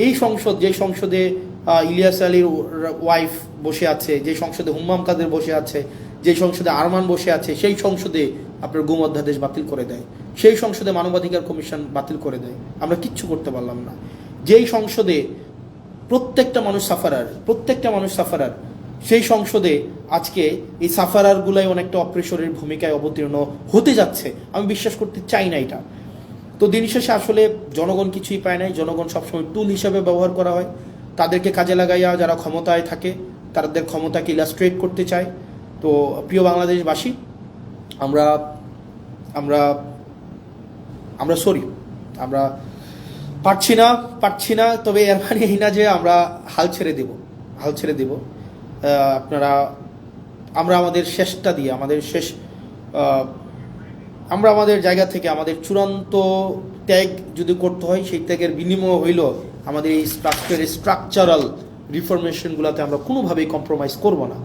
এই সংসদ, যে সংসদে ইলিয়াস আলীর ওয়াইফ বসে আছে, যে সংসদে হুম্মাম কাদের বসে আছে, যে সংসদে আরমান বসে আছে, সেই সংসদে আপনার গুম অধ্যাদেশ বাতিল করে দেয়, সেই সংসদে মানবাধিকার কমিশন বাতিল করে দেয়, আমরা কিচ্ছু করতে পারলাম না। যেই সংসদে প্রত্যেকটা মানুষ সাফারার, সেই সংসদে আজকে এই সাফারারগুলাই অনেকটা অপ্রেশরের ভূমিকায় অবতীর্ণ হতে যাচ্ছে। আমি বিশ্বাস করতে চাই না এটা। তো দিন শেষে আসলে জনগণ কিছুই পায় নাই, জনগণ সবসময় টুল হিসাবে ব্যবহার করা হয়, তাদেরকে কাজে লাগাইয়া যারা ক্ষমতায় থাকে তাদের ক্ষমতাকে ইলাস্ট্রেট করতে চায়। তো প্রিয় বাংলাদেশবাসী, আমরা আমরা আমরা সরি, আমরা পারছি না। তবে এর মানে এই না যে আমরা হাল ছেড়ে দেব। আপনারা, আমরা আমাদের শেষটা দিয়ে, আমরা আমাদের জায়গা থেকে আমাদের চূড়ান্ত ত্যাগ যদি করতে হয়, সেই ত্যাগের বিনিময় হইল আমাদের এই স্ট্রাকচারাল রিফরমেশনগুলোতে আমরা কোনোভাবেই কম্প্রোমাইজ করব না।